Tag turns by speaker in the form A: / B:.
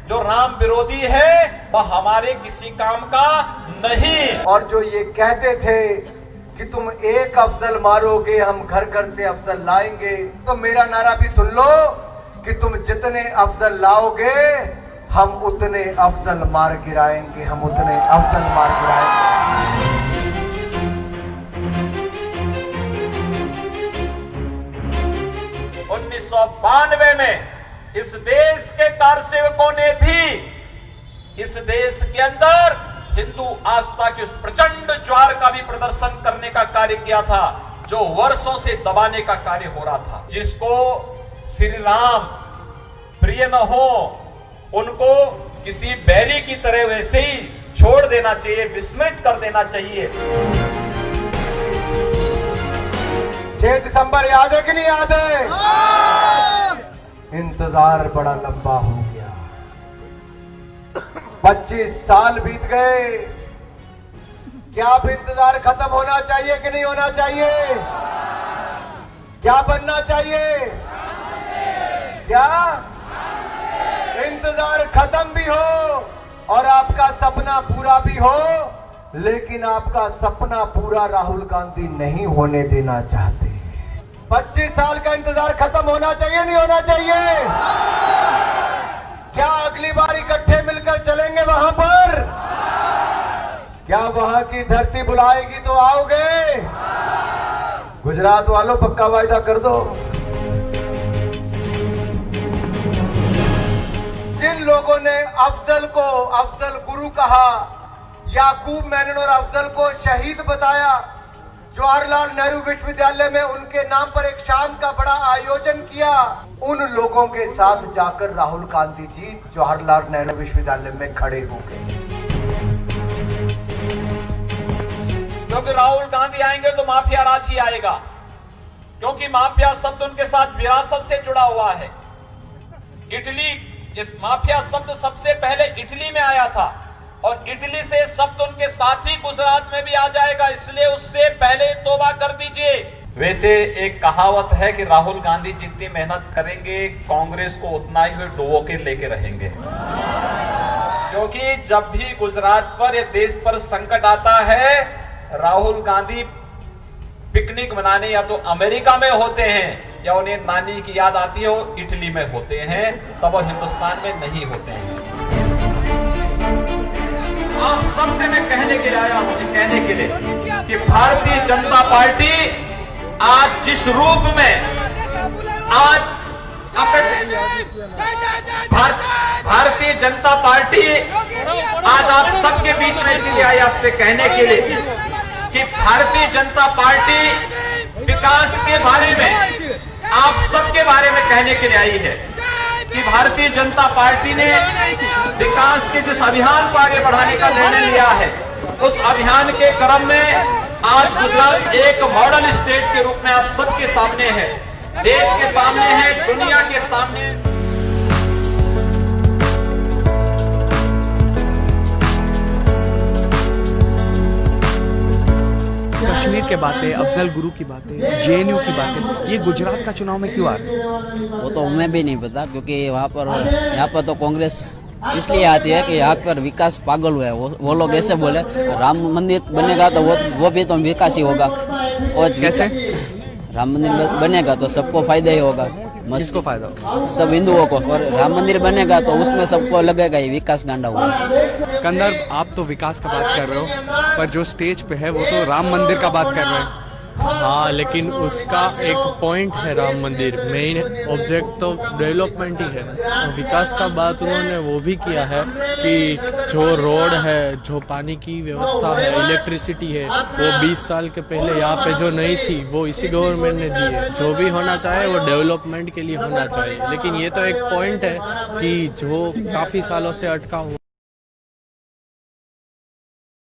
A: जो राम विरोधी है वह हमारे किसी काम का नहीं।
B: और जो ये कहते थे कि तुम एक अफजल मारोगे हम घर घर से अफजल लाएंगे, तो मेरा नारा भी सुन लो कि तुम जितने अफजल लाओगे हम उतने अफजल मार गिराएंगे, हम उतने अफजल मार गिराएंगे।
A: 1992 में इस देश के कारसेवकों ने भी इस देश के अंदर हिंदू आस्था की उस प्रचंड ज्वार का भी प्रदर्शन करने का कार्य किया था जो वर्षों से दबाने का कार्य हो रहा था। जिसको श्री राम प्रिय न हो उनको किसी बैरी की तरह वैसे ही छोड़ देना चाहिए, विस्मृत कर देना चाहिए।
B: 6 दिसंबर याद है कि नहीं याद है? इंतजार बड़ा लंबा हो गया, 25 साल बीत गए। क्या अब इंतजार खत्म होना चाहिए कि नहीं होना चाहिए? क्या बनना चाहिए? क्या इंतजार खत्म भी हो और आपका सपना पूरा भी हो, लेकिन आपका सपना पूरा राहुल गांधी नहीं होने देना चाहते। 25 साल का इंतजार खत्म होना चाहिए नहीं होना चाहिए? क्या अगली बार इकट्ठे मिलकर चलेंगे वहां पर? क्या वहां की धरती बुलाएगी तो आओगे? गुजरात वालों पक्का वायदा कर दो। जिन लोगों ने अफजल को अफजल गुरु कहा, याकूब मेनन और अफजल को शहीद बताया, जवाहरलाल नेहरू विश्वविद्यालय में उनके नाम पर एक शाम का बड़ा आयोजन किया, उन लोगों के साथ जाकर राहुल गांधी जी जवाहरलाल नेहरू विश्वविद्यालय में खड़े हो गए।
A: क्योंकि राहुल गांधी आएंगे तो माफिया राज ही आएगा, क्योंकि माफिया शब्द उनके साथ विरासत से जुड़ा हुआ है। इटली, इस माफिया शब्द सबसे पहले इटली में आया था और इटली से शब्द उनके साथ ही गुजरात में भी आ जाएगा, इसलिए उससे पहले तौबा कर दीजिए। वैसे एक कहावत है कि राहुल गांधी जितनी मेहनत करेंगे कांग्रेस को उतना ही वे डुबो के लेके रहेंगे, क्योंकि जब भी गुजरात पर या देश पर संकट आता है राहुल गांधी पिकनिक मनाने या तो अमेरिका में होते हैं या उन्हें नानी की याद आती है वो इटली में होते हैं, तब वो हिंदुस्तान में नहीं होते हैं। आप सबसे मैं कहने के लिए आया हूं, कहने के लिए कि भारतीय जनता पार्टी आज जिस रूप में आज भारतीय जनता पार्टी आज आप सबके बीच में इसीलिए आई आपसे कहने के लिए कि भारतीय जनता पार्टी विकास के बारे में आप सबके बारे में कहने के लिए आई है कि भारतीय जनता पार्टी ने विकास के जिस अभियान को आगे बढ़ाने का निर्णय लिया है उस अभियान के क्रम में आज गुजरात एक मॉडल स्टेट के रूप में आप सबके सामने है, देश के सामने है, दुनिया के सामने।
C: कश्मीर के बातें, अफजल गुरु की बातें, जेएनयू की बातें, ये गुजरात का चुनाव में क्यों आ रही है?
D: वो तो हमें भी नहीं पता, क्योंकि यहाँ पर तो कांग्रेस इसलिए आती है कि यहाँ पर विकास पागल हुआ है। वो लोग ऐसे बोले राम मंदिर बनेगा तो वो भी तो विकास ही होगा। और
C: कैसे?
D: राम मंदिर बनेगा तो सबको फायदा ही होगा।
C: किसको फायदा होगा?
D: सब हिंदुओं को। और राम मंदिर बनेगा तो उसमें सबको लगेगा ही विकास गांडा हुआ।
C: कंदर, आप तो विकास का बात कर रहे हो, पर जो स्टेज पे है वो तो राम मंदिर का बात कर रहे हैं।
E: हाँ, लेकिन उसका एक पॉइंट है राम मंदिर, मेन ऑब्जेक्ट तो डेवलपमेंट ही है। और विकास का बात उन्होंने वो भी किया है कि जो रोड है, जो पानी की व्यवस्था है, इलेक्ट्रिसिटी है, वो 20 साल के पहले यहाँ पे जो नहीं थी वो इसी गवर्नमेंट ने दी है। जो भी होना चाहे वो डेवलपमेंट के लिए होना चाहिए, लेकिन ये तो एक पॉइंट है कि जो काफी सालों से अटका हुआ